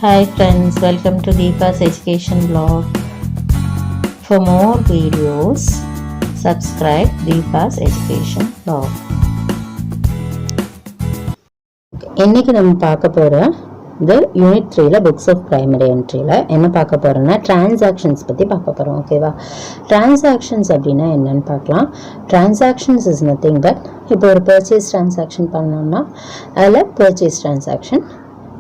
Hi friends, welcome to Deepa's Education Blog. For more videos, subscribe Deepa's Education Blog. இன்னைக்கு நம்ம பார்க்க போற இந்த யூனிட் 3ல புக்ஸ் ஆஃப் பிரைமரி என்ட்ரியில் என்ன பார்க்க போறோம்னா டிரான்சாக்ஷன்ஸ் பற்றி பார்க்க போகிறோம். ஓகேவா? டிரான்சாக்ஷன்ஸ் அப்படின்னா என்னன்னு பார்க்கலாம். டிரான்சாக்ஷன்ஸ் இஸ் நத்திங் பட் இப்போ ஒரு பர்ச்சேஸ் டிரான்சாக்ஷன் பண்ணோம்னா அதில் பர்ச்சேஸ் டிரான்சாக்ஷன்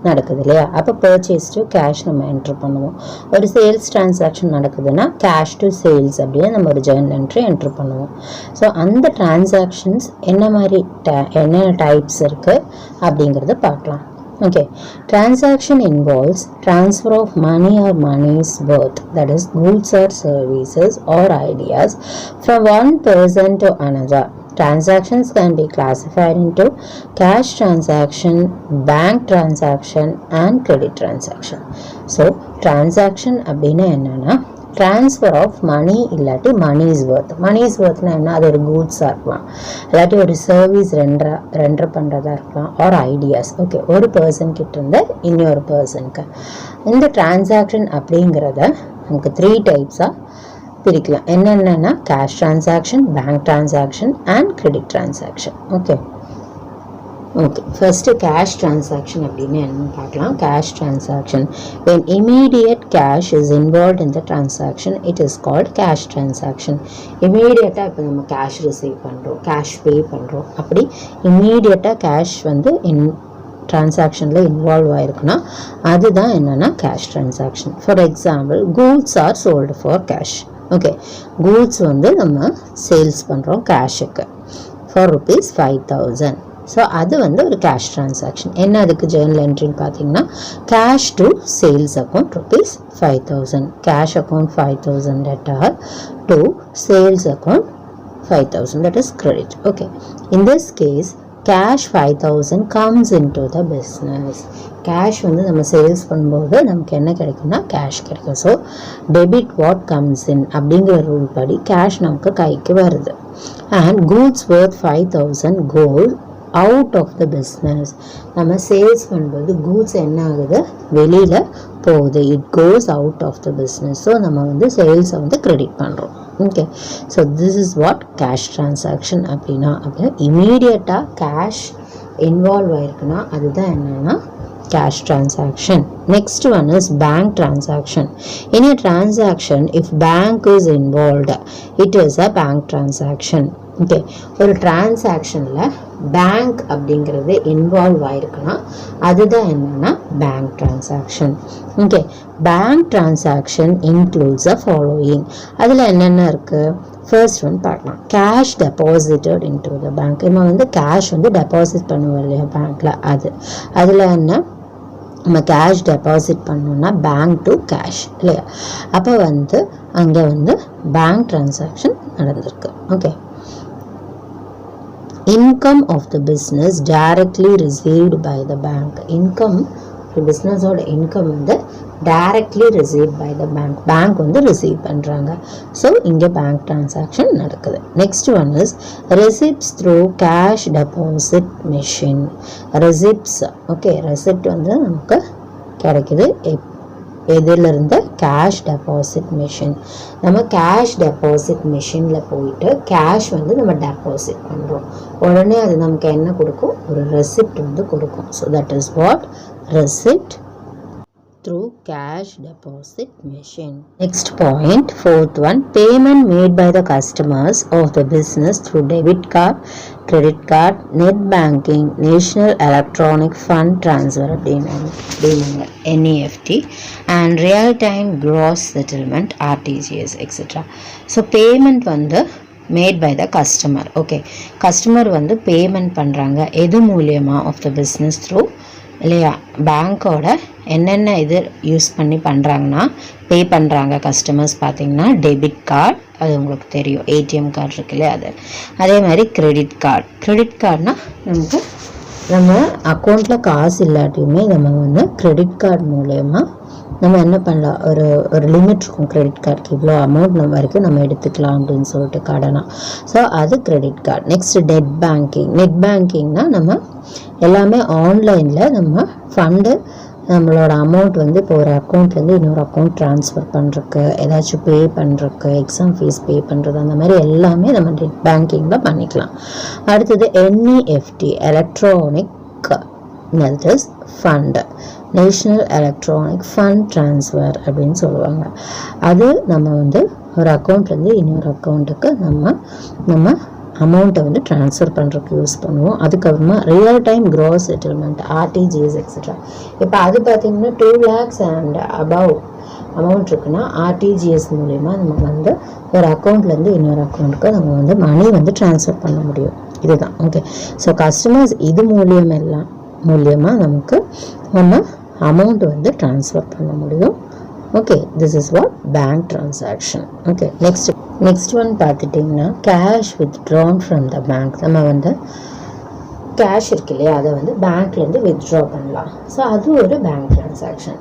நடக்குது இல்லையா? அப்போ பர்ச்சேஸ் டு கேஷ் நம்ம என்ட்ரு பண்ணுவோம். ஒரு சேல்ஸ் டிரான்சாக்ஷன் நடக்குதுன்னா கேஷ் டு சேல்ஸ் அப்படின்னு நம்ம ஒரு ஜர்னல் என்ட்ரி என்ட்ரு பண்ணுவோம். ஸோ அந்த டிரான்சாக்ஷன்ஸ் என்ன டைப்ஸ் இருக்குது அப்படிங்கிறத பார்க்கலாம். Okay, transaction involves transfer of money or money's worth, that is goods or services or ideas from one person to another. Transactions can be classified into cash transaction, bank transaction and credit transaction. So transaction அப்படின்னா என்னன்னா transfer of money இல்லாட்டி money's worth. money's worthனா என்ன? அது ஒரு கூட்ஸாக இருக்கலாம், இல்லாட்டி ஒரு service render பண்ணுறதா இருக்கலாம், ஆர் ஐடியாஸ். ஓகே, ஒரு பர்சன் கிட்ட இருந்து இன்னொரு பர்சனுக்கு. இந்த டிரான்சாக்ஷன் அப்படிங்கிறத நமக்கு 3 டைப்ஸாக பிரிக்கலாம். என்னென்னா cash transaction, bank transaction and credit transaction. Okay, first cash transaction அப்படினு என்னன்னு பார்க்கலாம். cash transaction, when immediate cash is involved in the transaction, it is called cash transaction. immediate இப்போ நம்ம cash receive பண்றோம், cash pay பண்றோம், அப்படி immediate cash வந்து டிரான்சாக்ஷனில் involve ஆயிருக்குன்னா அதுதான் என்னன்னா cash transaction. For example, goods are sold for cash. Okay, goods வந்து நம்ம சேல்ஸ் பண்ணுறோம் கேஷுக்கு ஃபார் ₹5,000. ஸோ அது வந்து ஒரு கேஷ் டிரான்சாக்ஷன். என்ன அதுக்கு ஜேர்னல் என்ட்ரின்னு பார்த்தீங்கன்னா cash to sales account ₹5,000, cash account 5,000 letter to sales account 5,000, that is credit. Okay, in this case cash 5,000 comes into the business. Cash வந்து நம்ம சேல்ஸ் பண்ணும்போது நமக்கு என்ன கிடைக்கும்னா கேஷ் கிடைக்கும். So debit what comes in அப்படிங்கிற rule படி cash நமக்கு கைக்கு வருது. And goods worth 5,000 go out of the business. நம்ம சேல்ஸ் பண்ணும்போது கூட்ஸ் என்ன ஆகுது? வெளியில் போகுது. It goes out of the business. So நம்ம வந்து சேல்ஸை வந்து கிரெடிட் பண்ணுறோம். Okay, so this is what cash transaction அப்படின்னா. அப்போ இமீடியட்டாக கேஷ் இன்வால்வ் ஆயிருக்குன்னா அதுதான் என்னன்னா cash transaction. Next one is bank transaction. In a transaction, if bank is involved, it is a bank transaction. Okay, ஒரு டிரான்சாக்ஷனில் பேங்க் அப்படிங்கிறது involve ஆயிருக்குன்னா அதுதான் என்னன்னா bank transaction. Okay, bank transaction includes அ ஃபாலோயிங். அதில் என்னென்ன இருக்குது? ஃபர்ஸ்ட் ஒன் பார்க்கலாம், cash deposited into the bank. நம்ம வந்து கேஷ் வந்து டெபாசிட் பண்ணுவோம் இல்லையா பேங்க்கில், அதில் என்ன நம்ம கேஷ் டெபாசிட் பண்ணோம்னா பேங்க் டு கேஷ் இல்லையா? அப்போ வந்து அங்கே வந்து பேங்க் டிரான்சாக்ஷன் நடந்திருக்கு. Okay, income of the business directly received by the bank. Income, பிஸ்னஸோட இன்கம் வந்து directly receive by the bank. Bank வந்து ரிசீவ் பண்ணுறாங்க. ஸோ இங்கே பேங்க் டிரான்சாக்ஷன் நடக்குது. Next one is receipts through cash deposit machine. Receipts, okay, receipt வந்து நமக்கு கிடைக்குது எதிலிருந்து? Cash deposit machine. நம்ம கேஷ் டெபாசிட் மிஷினில் போயிட்டு கேஷ் வந்து நம்ம டெபாசிட் பண்ணுறோம். உடனே அது நமக்கு என்ன கொடுக்கும்? ஒரு ரெசிப்ட் வந்து கொடுக்கும். So that is what receipt through cash deposit machine. Next point, fourth one, payment made by the customers of the business through debit card, credit card, net banking, national electronic fund transfer NEFT, and real time gross settlement RTGS etc. So payment வந்து made by the customer. Okay, customer வந்து payment பண்ணுறாங்க எது மூலியமாக? of the business through இல்லையா? பேங்க்கோட என்னென்ன இது use பண்ணி பண்ணுறாங்கன்னா பே பண்ணுறாங்க கஸ்டமர்ஸ். பார்த்தீங்கன்னா டெபிட் கார்டு, அது உங்களுக்கு தெரியும், ஏடிஎம் கார்டு இருக்கு இல்லையா அது. அதே மாதிரி கிரெடிட் கார்டு. கிரெடிட் கார்டுனா நமக்கு நம்ம அக்கௌண்ட்டில் காசு இல்லாட்டியுமே நம்ம வந்து கிரெடிட் கார்டு மூலயமா நம்ம என்ன பண்ணலாம்? ஒரு லிமிட் இருக்கும் கிரெடிட் கார்டுக்கு, இவ்வளோ அமௌண்ட் நம்ம வரைக்கும் நம்ம எடுத்துக்கலாம் அப்படின்னு சொல்லிட்டு கடனா. ஸோ அது credit card. Next net banking. Net பேங்கிங்னா நம்ம எல்லாமே ஆன்லைனில் நம்ம ஃபண்டு நம்மளோட அமௌண்ட் வந்து இப்போ ஒரு அக்கௌண்ட்லேருந்து இன்னொரு அக்கௌண்ட் ட்ரான்ஸ்ஃபர் பண்ணுறக்கு, ஏதாச்சும் பே பண்ணுறக்கு, எக்ஸாம் ஃபீஸ் பே பண்ணுறது, அந்த மாதிரி எல்லாமே நம்ம நெட் பேங்கிங்கில் பண்ணிக்கலாம். அடுத்தது NEFT, electronic that is fund, national electronic fund transfer அப்படின்னு சொல்லுவாங்க. அது நம்ம வந்து ஒரு அக்கௌண்ட்லேருந்து இன்னொரு அக்கௌண்ட்டுக்கு நம்ம அமௌண்ட்டை வந்து ட்ரான்ஸ்ஃபர் பண்ணுறதுக்கு யூஸ் பண்ணுவோம். அதுக்கப்புறமா real time cross settlement, RTGS etcetera. இப்போ அது பார்த்திங்கன்னா 2 lakhs அண்ட் அபவ் அமௌண்ட் இருக்குன்னா RTGS மூலயமா நம்ம வந்து ஒரு அக்கௌண்ட்லேருந்து இன்னொரு அக்கௌண்ட்டுக்கு நம்ம வந்து மணி வந்து ட்ரான்ஸ்ஃபர் பண்ண முடியும். இதுதான் ஓகே. ஸோ கஸ்டமர்ஸ் இது மூலியமாக நமக்கு நம்ம அமௌண்ட் வந்து ட்ரான்ஸ்ஃபர் பண்ண முடியும். Okay, this is what bank transaction. Okay, next one பார்த்துட்டிங்கன்னா cash withdrawn from the bank. நம்ம வந்து கேஷ் இருக்கு இல்லையா, அதை வந்து பேங்க்லேருந்து வித்ட்ரா பண்ணலாம். ஸோ அது ஒரு bank transaction.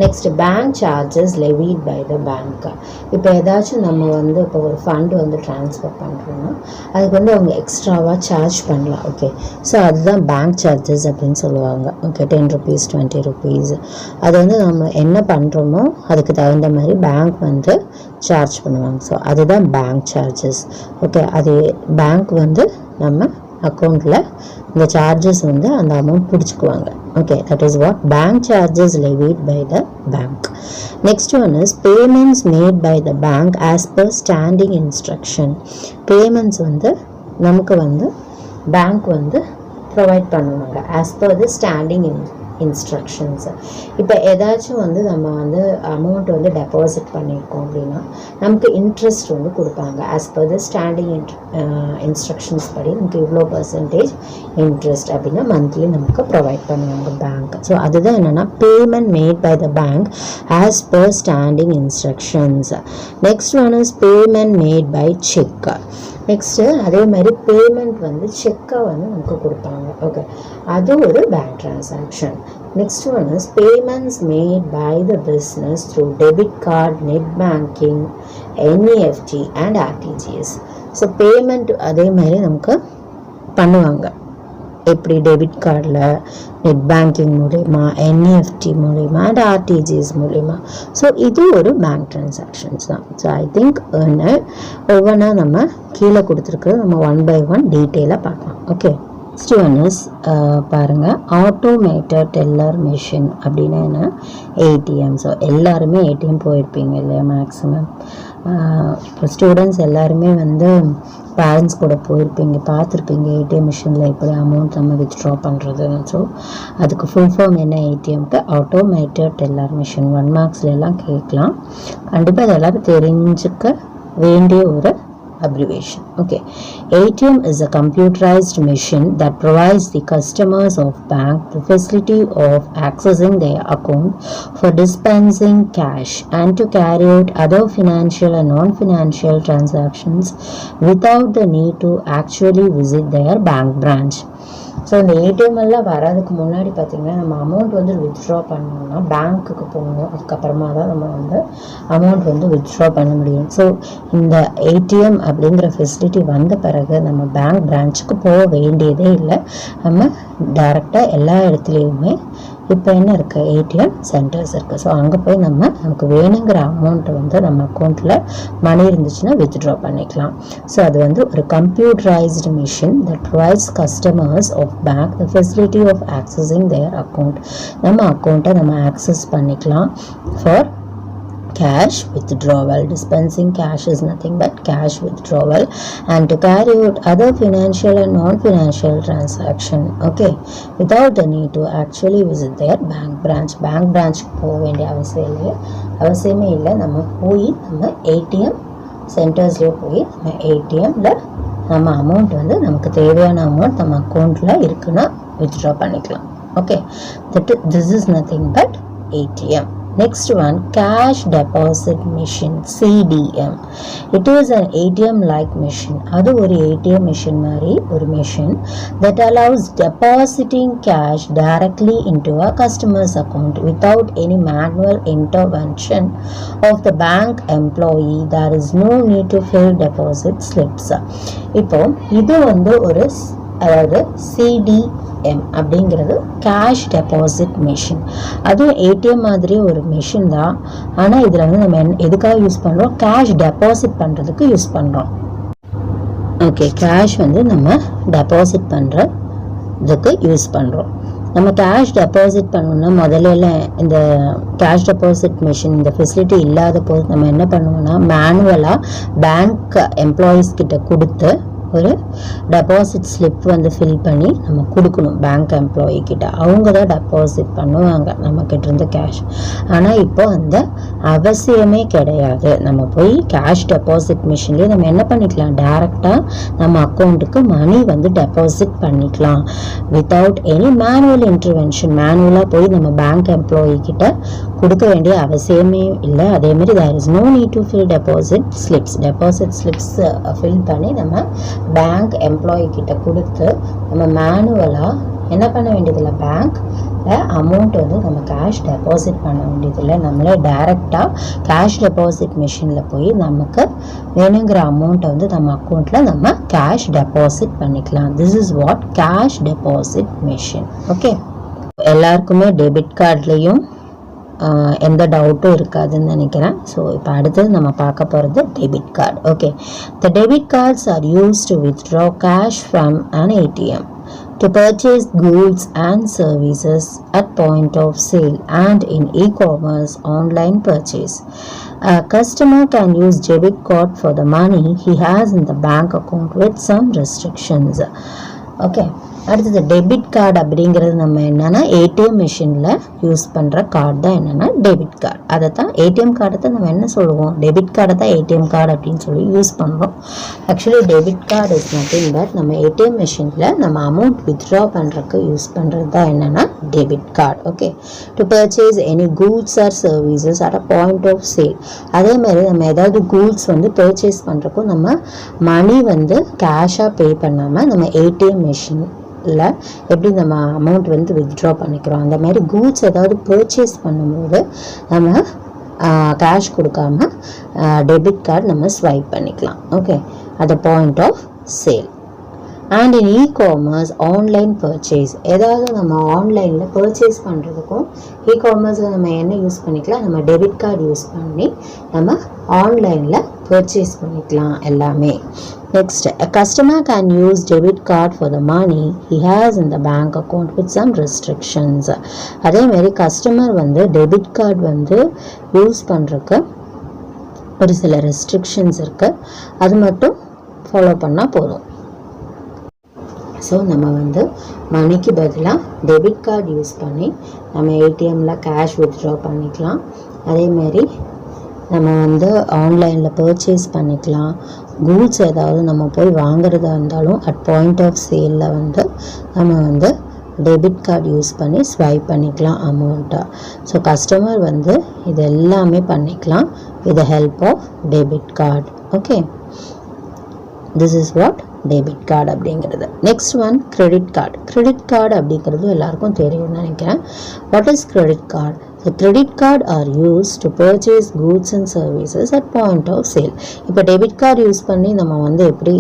Next bank charges levied by the bank. இப்போ ஏதாச்சும் நம்ம வந்து இப்போ ஒரு ஃபண்டு வந்து ட்ரான்ஸ்ஃபர் பண்ணுறோன்னா அதுக்கு வந்து அவங்க எக்ஸ்ட்ராவாக சார்ஜ் பண்ணலாம். ஓகே, ஸோ அதுதான் பேங்க் சார்ஜஸ் அப்படின்னு சொல்லுவாங்க. Okay, 10 rupees 20 rupees. அது வந்து நம்ம என்ன பண்ணுறோமோ அதுக்கு தகுந்த மாதிரி பேங்க் வந்து சார்ஜ் பண்ணுவாங்க. ஸோ அதுதான் பேங்க் சார்ஜஸ். ஓகே, அது பேங்க் வந்து நம்ம அக்கௌண்ட்டில் இந்த சார்ஜஸ் வந்து அந்த அமௌண்ட் பிடிச்சிக்குவாங்க. Okay, that is what bank charges levied by the bank. Next one is payments made by the bank as per standing instruction. Payments வந்து நமக்கு வந்து பேங்க் வந்து ப்ரொவைட் பண்ணுவாங்க as per the standing instructions. இப்போ ஏதாச்சும் வந்து நம்ம வந்து அமௌண்ட் வந்து டெபாசிட் பண்ணியிருக்கோம் அப்படின்னா நமக்கு இன்ட்ரெஸ்ட் வந்து கொடுப்பாங்க. As per the standing instructions படி நமக்கு இவ்வளோ பர்சன்டேஜ் இன்ட்ரெஸ்ட் அப்படின்னா மந்த்லி நமக்கு ப்ரொவைட் பண்ணுவாங்க பேங்க். ஸோ அதுதான் என்னென்னா payment made by the bank as per standing instructions. Next one is payment made by cheque. Next அதே மாதிரி பேமெண்ட் வந்து செக்கை வந்து நமக்கு கொடுப்பாங்க. ஓகே, அது ஒரு bank transaction. Next one is payments made by the business through debit card, net banking, NEFT and RTGS. So payment அதே மாதிரி நமக்கு பண்ணுவாங்க. எப்படி டெபிட் கார்டில், நெட் பேங்கிங் மூலிமா, NEFT மூலிமா அண்ட் RTGS மூலிமா. ஸோ இது ஒரு பேங்க் ட்ரான்சாக்ஷன்ஸ் தான். ஸோ ஐ திங்க் ஒவ்வொன்றா நம்ம கீழே கொடுத்துருக்குறது நம்ம 1 by 1 டீட்டெயிலாக பார்க்கலாம். ஓகே, நெக்ஸ்ட் ஒன் இஸ் பாருங்கள், ஆட்டோமேட்டட் டெல்லர் மிஷின் அப்படின்னா என்ன, ATM. ஸோ எல்லாருமே ATM போயிருப்பீங்க இல்லையா மேக்ஸிமம். இப்போ ஸ்டூடெண்ட்ஸ் எல்லாருமே வந்து பேரண்ட்ஸ் கூட போயிருப்பீங்க, பார்த்துருப்பீங்க ATM மிஷினில் எப்படி அமௌண்ட் நம்ம வித்ட்ரா பண்ணுறதுன்னு. ஸோ அதுக்கு ஃபுல் ஃபார்ம் என்ன ATMக்கு, ஆட்டோமேட்டட் டெல்லர் மிஷின். 1 marksலாம் கேட்கலாம். கண்டிப்பாக இது எல்லாரும் தெரிஞ்சுக்க வேண்டிய ஒரு abbreviation. Okay, ATM is a computerized machine that provides the customers of bank the facility of accessing their account for dispensing cash and to carry out other financial and non-financial transactions without the need to actually visit their bank branch. So இந்த ATM எல்லாம் வர்றதுக்கு முன்னாடி பார்த்திங்கன்னா நம்ம amount வந்து withdraw பண்ணணும்னா பேங்க்குக்கு போகணும். அதுக்கப்புறமா தான் நம்ம வந்து அமௌண்ட் வந்து வித்ட்ரா பண்ண முடியும். ஸோ இந்த ATM அப்படிங்கிற ஃபெசிலிட்டி வந்த பிறகு நம்ம பேங்க் பிரான்ச்சுக்கு போக வேண்டியதே இல்லை. நம்ம டைரெக்டாக எல்லா இடத்துலையுமே இப்போ என்ன இருக்குது, ATM சென்டர்ஸ் இருக்குது. ஸோ அங்கே போய் நமக்கு வேணுங்கிற அமௌண்ட்டை வந்து நம்ம அக்கௌண்ட்டில் மணி இருந்துச்சுன்னா வித்ட்ரா பண்ணிக்கலாம். ஸோ அது வந்து ஒரு computerised machine that provides customers of bank the facility of accessing their account. நம்ம அக்கௌண்ட்டை நம்ம ஆக்சஸ் பண்ணிக்கலாம் for cash withdrawal. Dispensing cash is nothing but cash withdrawal and to carry out other financial and non-financial transaction. Okay, without the need to actually visit their bank branch. Bank branch போக வேண்டிய அவசியமே இல்லை. நம்ம போய் நம்ம ATM சென்டர்ஸ்லேயே போய் நம்ம ATMல நம்ம அமௌண்ட் வந்து நமக்கு தேவையான அமௌண்ட் நம்ம அக்கௌண்ட்டில் இருக்குன்னா வித்ட்ரா பண்ணிக்கலாம். Okay, this is nothing but ATM. Next one, cash deposit machine, CDM. It is an ATM-like machine. அது ஒரு ATM machine மாதிரி ஒரு machine that allows depositing cash directly into a customer's account without any manual intervention of the bank employee. There is no need to fill deposit slips. இப்போ இது வந்து ஒரு அதாவது CDM ATM அப்படிங்கிறது கேஷ் டெபாசிட் மிஷின். அதுவும் ATM மாதிரி ஒரு machine தான். ஆனால் இதில் வந்து நம்ம எதுக்காக யூஸ் பண்ணுறோம்? கேஷ் டெபாசிட் பண்ணுறதுக்கு யூஸ் பண்ணுறோம். ஓகே, கேஷ் வந்து நம்ம டெபாசிட் பண்ணுறதுக்கு யூஸ் பண்ணுறோம். நம்ம கேஷ் டெபாசிட் பண்ணணும்னா முதல்ல இந்த கேஷ் டெபாசிட் மிஷின் இந்த ஃபெசிலிட்டி இல்லாத போது நம்ம என்ன பண்ணுவோம்னா மேனுவலாக பேங்க் எம்ப்ளாயீஸ் கிட்ட கொடுத்து ஒரு டெபாசிட் ஸ்லிப் வந்து ஃபில் பண்ணி நம்ம கொடுக்கணும் பேங்க் எம்ப்ளாயி கிட்ட. அவங்க தான் டெபாசிட் பண்ணுவாங்க நம்மக்கிட்ட இருந்து கேஷ். ஆனால் இப்போ அந்த அவசியமே கிடையாது. நம்ம போய் கேஷ் டெபாசிட் மிஷின்லேயே நம்ம என்ன பண்ணிக்கலாம், டைரெக்டாக நம்ம அக்கௌண்ட்டுக்கு மணி வந்து டெபாசிட் பண்ணிக்கலாம் வித்தவுட் எனி மேனுவல் இன்டர்வென்ஷன். மேனுவலாக போய் நம்ம பேங்க் எம்ப்ளாயி கிட்ட கொடுக்க வேண்டிய அவசியமே இல்லை. அதேமாதிரி there is no need to fill deposit slips fill பண்ணி நம்ம பேங்க் எம்ப்ளாயி கிட்ட கொடுத்து நம்ம மேனுவலாக என்ன பண்ண வேண்டியதில்லை, பேங்க்கில் அமௌண்ட் வந்து நம்ம கேஷ் டெபாசிட் பண்ண வேண்டியதில்லை. நம்மளே டைரெக்டாக கேஷ் டெபாசிட் மிஷினில் போய் நமக்கு வேணுங்கிற அமௌண்ட்டை வந்து நம்ம அக்கௌண்ட்டில் நம்ம கேஷ் டெபாசிட் பண்ணிக்கலாம். This is what cash deposit machine. Okay, எல்லாருக்குமே டெபிட் கார்ட்லேயும் எந்த டவுட்டும் இருக்காதுன்னு நினைக்கிறேன். ஸோ இப்போ அடுத்தது நம்ம பார்க்க போகிறது debit card. Okay, the debit cards are used to withdraw cash from an ATM, to purchase goods and services at point of sale and in e-commerce online purchase. A customer can use debit card for the money he has in the bank account with some restrictions. Okay, அடுத்தது debit card அப்படிங்கிறது நம்ம என்னென்னா ATM மிஷினில் use பண்ணுற card தான் என்னென்னா debit card. அதை தான் ஏடிஎம் கார்டை தான் நம்ம என்ன சொல்லுவோம், டெபிட் கார்டை தான் ஏடிஎம் கார்டு அப்படின்னு சொல்லி யூஸ் பண்ணுறோம். Actually debit card is nothing but நம்ம ஏடிஎம் மிஷினில் நம்ம அமௌண்ட் வித்ட்ரா பண்ணுறதுக்கு யூஸ் பண்ணுறது தான் என்னென்னா debit card. Okay, to purchase any goods or services at a point of sale. அதே மாதிரி நம்ம ஏதாவது கூட்ஸ் வந்து பர்ச்சேஸ் பண்ணுறக்கும் நம்ம மணி வந்து கேஷாக பே பண்ணாமல் நம்ம ஏடிஎம் மிஷின் இல்லை எப்படி நம்ம அமௌண்ட் வந்து வித்ட்ரா பண்ணிக்கிறோம், அந்த மாதிரி கூட்ஸ் ஏதாவது பர்ச்சேஸ் பண்ணும்போது நம்ம கேஷ் கொடுக்காம டெபிட் கார்டு நம்ம ஸ்வைப் பண்ணிக்கலாம். Okay, at the point of sale. And in e-commerce online purchase, ஏதாவது நம்ம ஆன்லைனில் பர்ச்சேஸ் பண்ணுறதுக்கும் இ-காமர்ஸில் நம்ம என்ன யூஸ் பண்ணிக்கலாம், நம்ம டெபிட் கார்டு யூஸ் பண்ணி நம்ம ஆன்லைனில் பர்ச்சேஸ் பண்ணிக்கலாம் எல்லாமே. Next, a customer can use debit card for the money he has in the bank account with some restrictions. அதே மாதிரி கஸ்டமர் வந்து டெபிட் கார்டு வந்து யூஸ் பண்ணுறதுக்கு ஒரு சில ரெஸ்ட்ரிக்ஷன்ஸ் இருக்குது. அது மட்டும் ஃபாலோ பண்ணால் போதும். ஸோ நம்ம வந்து மணிக்கு பதிலாக டெபிட் கார்டு யூஸ் பண்ணி நம்ம ஏடிஎம்மில் கேஷ் வித்ட்ரா பண்ணிக்கலாம். அதேமாரி நம்ம வந்து ஆன்லைனில் பர்ச்சேஸ் பண்ணிக்கலாம். கூட்ஸ் ஏதாவது நம்ம போய் வாங்குறதா இருந்தாலும் அட் பாயிண்ட் ஆஃப் சேலில் வந்து நம்ம வந்து டெபிட் கார்டு யூஸ் பண்ணி ஸ்வைப் பண்ணிக்கலாம் அமௌண்ட்டை. ஸோ கஸ்டமர் வந்து இது எல்லாமே பண்ணிக்கலாம் with help of debit card. Okay, this is what debit card அப்படிங்கிறது. Next one credit card. Credit card அப்படிங்கிறது எல்லாருக்கும் தெரியும்னு நினைக்கிறேன். What is credit card? The credit card are used to purchase goods and services at point of sale. இப்போ debit card use பண்ணி நம்ம வந்து எப்படி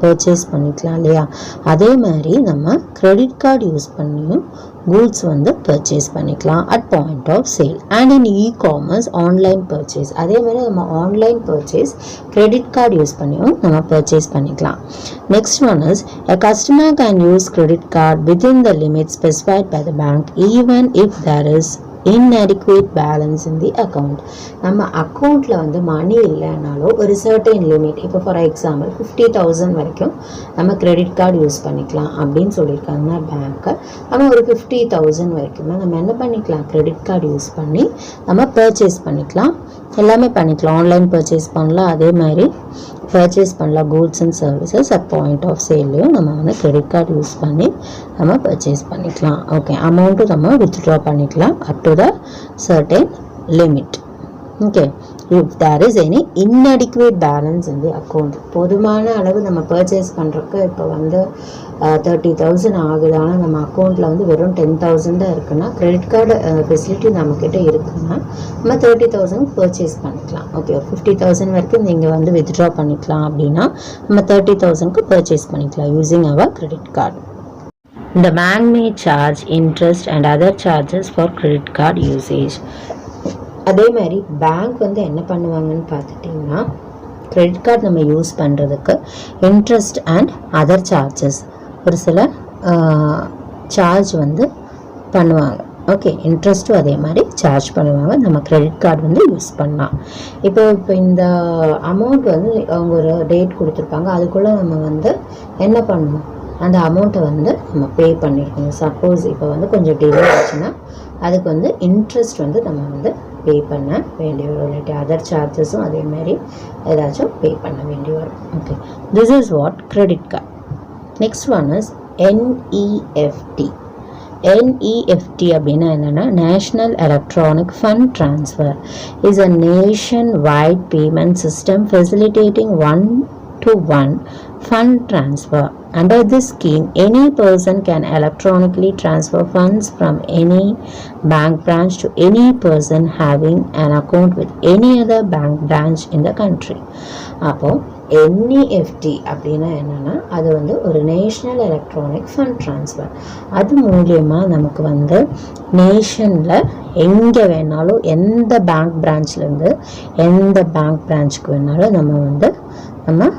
பர்ச்சேஸ் பண்ணிக்கலாம் இல்லையா, அதே மாதிரி நம்ம கிரெடிட் கார்டு யூஸ் பண்ணியும் கூட்ஸ் வந்து பர்ச்சேஸ் பண்ணிக்கலாம் at point of sale and in e-commerce online purchase. அதே மாதிரி நம்ம online purchase credit card use பண்ணியும் நம்ம பர்ச்சேஸ் பண்ணிக்கலாம். Next one is a customer can use credit card within the limits specified by the bank even if there is inadequate balance in the account. நம்ம அக்கௌண்ட்டில் வந்து மணி இல்லைனாலும் ஒரு certain limit, இப்போ for example 50,000 வரைக்கும் நம்ம கிரெடிட் கார்டு யூஸ் பண்ணிக்கலாம் அப்படின்னு சொல்லியிருக்காங்க பேங்க்கு. நம்ம ஒரு 50,000 வரைக்கும் நம்ம என்ன பண்ணிக்கலாம், கிரெடிட் கார்டு யூஸ் பண்ணி நம்ம பர்ச்சேஸ் பண்ணிக்கலாம். எல்லாமே பண்ணிக்கலாம், ஆன்லைன் பர்ச்சேஸ் பண்ணலாம், அதே மாதிரி பர்ச்சேஸ் பண்ணலாம் goods and services at point of சேல்லையும் நம்ம வந்து கிரெடிட் கார்டு யூஸ் பண்ணி நம்ம பர்ச்சேஸ் பண்ணிக்கலாம். ஓகே, அமௌண்ட்டும் நம்ம வித்ட்ரா பண்ணிக்கலாம் up to the certain limit. Okay, if there is any inadequate balance in the account, போதுமான அளவு நம்ம பர்ச்சேஸ் பண்ணுறதுக்கு இப்போ வந்து 30,000 ஆகுது, ஆனால் நம்ம அக்கௌண்ட்டில் வந்து வெறும் 10,000 தான் இருக்குன்னா கிரெடிட் கார்டு ஃபெசிலிட்டி நம்மக்கிட்ட இருக்குன்னா நம்ம 30,000 பர்ச்சேஸ் பண்ணிக்கலாம். ஓகே, 50,000 வரைக்கும் நீங்கள் வந்து வித்ட்ரா பண்ணிக்கலாம் அப்படின்னா நம்ம 30,000க்கு பர்ச்சேஸ் பண்ணிக்கலாம் using our credit card. The bank may charge interest and other charges for credit card usage. அதே மாதிரி பேங்க் வந்து என்ன பண்ணுவாங்கன்னு பார்த்துட்டிங்கன்னா, கிரெடிட் கார்டு நம்ம யூஸ் பண்ணுறதுக்கு இன்ட்ரெஸ்ட் அண்ட் அதர் சார்ஜஸ் ஒரு சில சார்ஜ் வந்து பண்ணுவாங்க. ஓகே, இன்ட்ரெஸ்ட்டும் அதே மாதிரி சார்ஜ் பண்ணுவாங்க. நம்ம கிரெடிட் கார்டு வந்து யூஸ் பண்ணலாம். இப்போ இந்த அமௌண்ட் வந்து அவங்க ஒரு டேட் கொடுத்துருப்பாங்க, அதுக்குள்ளே நம்ம வந்து என்ன பண்ணணும், அந்த அமௌண்ட்டை வந்து நம்ம பே பண்ணியிருக்கணும். சப்போஸ் இப்போ வந்து கொஞ்சம் டிலே ஆச்சுன்னா அதுக்கு வந்து இன்ட்ரெஸ்ட் வந்து நம்ம வந்து பே பண்ண வேண்டி வரும். இல்லாட்டி அதர் சார்ஜஸும் அதேமாதிரி ஏதாச்சும் பே பண்ண வேண்டி வரும். Okay, this is what credit card. Next one is NEFT. NEFT அப்படின்னா என்னென்னா, national electronic fund transfer is a nation wide payment system facilitating one-to-one fund transfer. Under this scheme, any person can electronically transfer funds from any bank branch to any person having an account with any other bank branch in the country. அப்போ NEFT அப்படின்னா என்னென்னா, அது வந்து ஒரு national electronic fund transfer. அது மூலியமாக நமக்கு வந்து நேஷனில் எங்கே வேணாலும் எந்த பேங்க் பிரான்ச்லேருந்து எந்த பேங்க் பிரான்ச்சுக்கு வேணாலும் நம்ம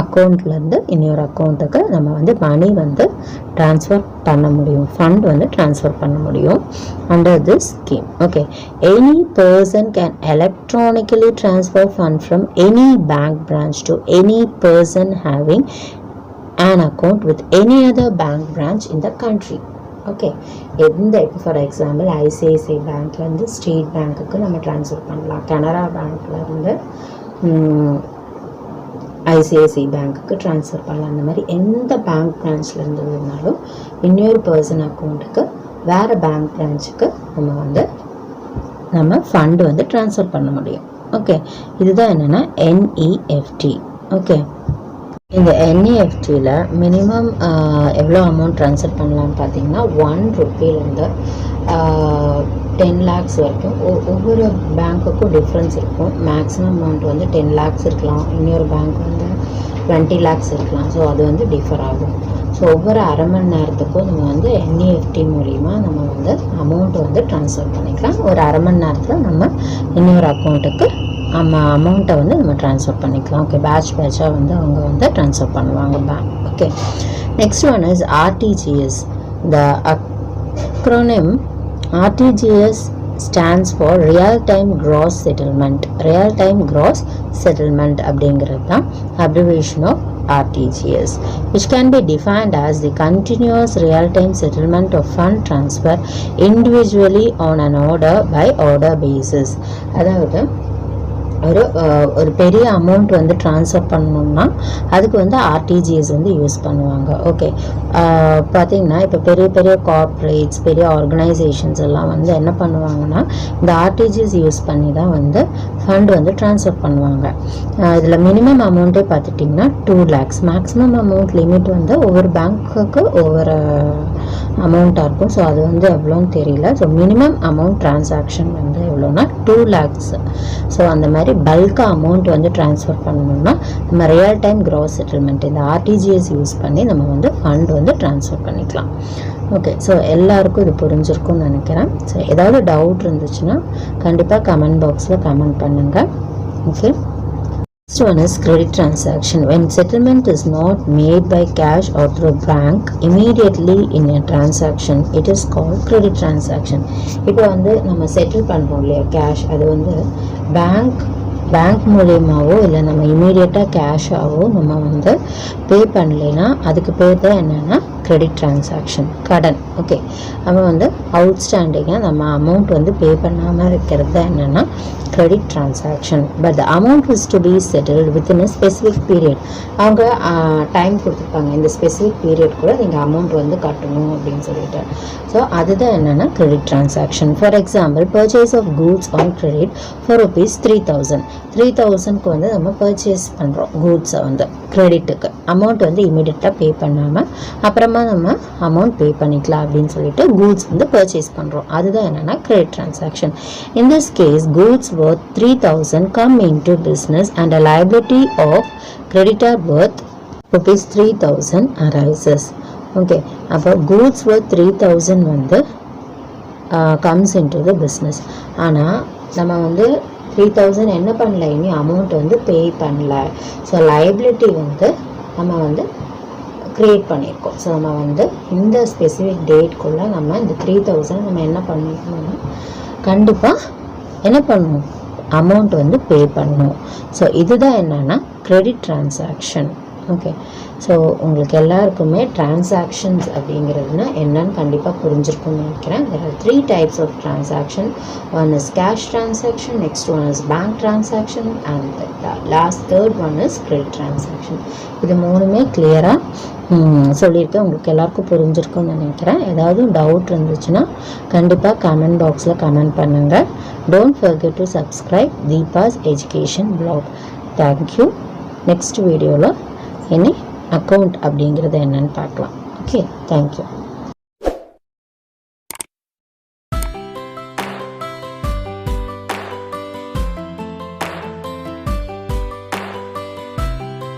அக்கௌண்ட்லேருந்து இன்னொரு அக்கௌண்ட்டுக்கு நம்ம வந்து மணி வந்து ட்ரான்ஸ்ஃபர் பண்ண முடியும், ஃபண்ட் வந்து ட்ரான்ஸ்ஃபர் பண்ண முடியும் under this scheme. Okay, any person can electronically transfer fund from any bank branch to any person having an account with any other bank branch in the country. Okay, எந்த இப்போ for example ICICI பேங்க்லேருந்து state பேங்க்குக்கு நம்ம transfer பண்ணலாம், கனரா பேங்க்லேருந்து ICICI பேங்க்குக்கு transfer பண்ணலாம். அந்த மாதிரி எந்த பேங்க் பிரான்ச்லேருந்து வேணாலும் இன்னொரு பர்சன் அக்கௌண்ட்டுக்கு வேறு பேங்க் பிரான்ச்சுக்கு நம்ம ஃபண்டு வந்து ட்ரான்ஸ்ஃபர் பண்ண முடியும். ஓகே, இதுதான் என்னென்னா NEFT. ஓகே, இந்த NEFTயில் மினிமம் எவ்வளோ அமௌண்ட் ட்ரான்ஸ்ஃபர் பண்ணலான்னு பார்த்தீங்கன்னா, 1 ரூபீலேருந்து 10 lakhs வரைக்கும். ஒவ்வொரு பேங்க்குக்கும் டிஃப்ரென்ஸ் இருக்கும். மேக்ஸிமம் அமௌண்ட் வந்து 10 lakhs இருக்கலாம், இன்னொரு பேங்க் வந்து 20 lakhs இருக்கலாம். ஸோ அது வந்து டிஃபர் ஆகும். ஸோ ஒவ்வொரு அரை மணி நேரத்துக்கும் நம்ம வந்து NEFT மூலிமா நம்ம வந்து அமௌண்ட்டு வந்து ட்ரான்ஸ்ஃபர் பண்ணிக்கலாம். ஒரு அரை மணி நேரத்தில் நம்ம இன்னொரு அக்கௌண்ட்டுக்கு அமௌண்ட்டை வந்து நம்ம ட்ரான்ஸ்ஃபர் பண்ணிக்கலாம். ஓகே, பேட்சாக வந்து அவங்க வந்து ட்ரான்ஸ்ஃபர் பண்ணுவாங்க bank. Okay, next one is RTGS. The acronym RTGS stands for Real Time Gross Settlement. Real Time Gross Settlement அப்படிங்கிறது தான் abbreviation of RTGS, which can be defined as the continuous real-time settlement of fund transfer individually on an order-by-order basis. அதாவது ஒரு பெரிய amount வந்து transfer பண்ணணும்னா அதுக்கு வந்து RTGS வந்து யூஸ் பண்ணுவாங்க. ஓகே, பார்த்திங்கன்னா இப்போ பெரிய பெரிய கார்ப்பரேட்ஸ், பெரிய ஆர்கனைசேஷன்ஸ் எல்லாம் வந்து என்ன பண்ணுவாங்கன்னா, இந்த RTGS யூஸ் பண்ணி தான் வந்து ஃபண்ட் வந்து ட்ரான்ஸ்ஃபர் பண்ணுவாங்க. இதில் மினிமம் அமௌண்ட்டே பார்த்துட்டிங்கன்னா 2 lakhs. மேக்ஸிமம் அமௌண்ட் லிமிட் வந்து ஒவ்வொரு பேங்க்குக்கு ஒவ்வொரு அமௌண்ட்டாக இருக்கும். ஸோ அது வந்து எவ்வளோன்னு தெரியல. ஸோ மினிமம் அமௌண்ட் ட்ரான்சாக்ஷன் வந்து எவ்வளோன்னா 2 lakhs. ஸோ அந்த மாதிரி பல்காக அமௌண்ட் வந்து ட்ரான்ஸ்ஃபர் பண்ணணும்னா நம்ம ரியல் டைம் க்ராஸ் செட்டில்மெண்ட் இந்த RTGS யூஸ் பண்ணி நம்ம வந்து ஃபண்ட் வந்து ட்ரான்ஸ்ஃபர் பண்ணிக்கலாம். ஓகே, ஸோ எல்லாருக்கும் இது புரிஞ்சிருக்கும்னு நினைக்கிறேன். ஸோ ஏதாவது டவுட் இருந்துச்சுன்னா கண்டிப்பாக கமெண்ட் பாக்ஸில் கமெண்ட் பண்ணுங்கள். Okay, next one is credit transaction. When settlement is not made by cash or through bank immediately in a transaction, it is called credit transaction. இப்போ வந்து நம்ம செட்டில் பண்ணுறோம் இல்லையா கேஷ், அது வந்து பேங்க் மூலியமாகவோ இல்லை நம்ம இமீடியட்டாக கேஷாகவோ நம்ம வந்து பே பண்ணலைன்னா அதுக்கு பேர் தான் என்னென்னா கிரெடிட் டிரான்சாக்ஷன், கடன். ஓகே, அவன் வந்து அவுட்ஸ்டாண்டிங்காக நம்ம அமௌண்ட் வந்து பே பண்ணாமல் இருக்கிறது தான் என்னென்னா credit transaction. But the amount is to be settled within a specific period. அவங்க டைம் கொடுத்துருப்பாங்க, இந்த ஸ்பெசிஃபிக் பீரியட் கூட நீங்கள் அமௌண்ட் வந்து கட்டணும் அப்படின்னு சொல்லிட்டு. ஸோ அதுதான் என்னென்னா credit transaction. For example, purchase of goods on credit for ₹3,000. 3,000க்கு வந்து நம்ம பர்ச்சேஸ் பண்ணுறோம் கூட்ஸை வந்து கிரெடிட்டுக்கு. அமௌண்ட் வந்து இமீடியட்டாக பே பண்ணாமல் அப்புறமா நம்ம அமௌண்ட் பே பண்ணிக்கலாம் அப்படின்னு சொல்லிட்டு கூட்ஸ் வந்து பர்ச்சேஸ் பண்ணுறோம். அதுதான் என்னென்னா credit transaction. In this case goods worth 3,000 come into business and a liability of creditor worth ₹3,000 arises. Okay, அப்போ கூட்ஸ் worth 3000 வந்து கம்ஸ் இன்டு த பிஸ்னஸ். ஆனால் நம்ம வந்து 3000 என்ன பண்ணல, இனி அமௌண்ட் வந்து பே பண்ணல. ஸோ லைபிலிட்டி வந்து நம்ம வந்து க்ரியேட் பண்ணியிருக்கோம். ஸோ நம்ம வந்து இந்த ஸ்பெசிஃபிக் டேட்குள்ளே நம்ம இந்த 3000 நம்ம என்ன பண்ணிக்கணும்னா கண்டிப்பாக என்ன பண்ணணும், அமௌண்ட் வந்து பே பண்ணணும். ஸோ இதுதான் என்னென்னா கிரெடிட் டிரான்சாக்ஷன். ஓகே, ஸோ உங்களுக்கு எல்லாருக்குமே டிரான்சாக்ஷன்ஸ் அப்படிங்கிறதுனா என்னன்னு கண்டிப்பாக புரிஞ்சிருக்கும்னு நினைக்கிறேன். there are 3 types of transaction. One is cash transaction, next one is bank transaction, and the last third one is credit transaction. இது மூணுமே கிளியராக சொல்லியிருக்கேன். உங்களுக்கு எல்லாருக்கும் புரிஞ்சிருக்கும்னு நினைக்கிறேன். ஏதாவது டவுட் இருந்துச்சுன்னா கண்டிப்பாக கமெண்ட் பாக்ஸில் கமெண்ட் பண்ணுங்கள். Don't forget to subscribe Deepa's Education Blog. Thank you. Next வீடியோவில் இனி அக்கௌண்ட் அப்படிங்கிறது என்னன்னு பார்க்கலாம். Okay, thank you.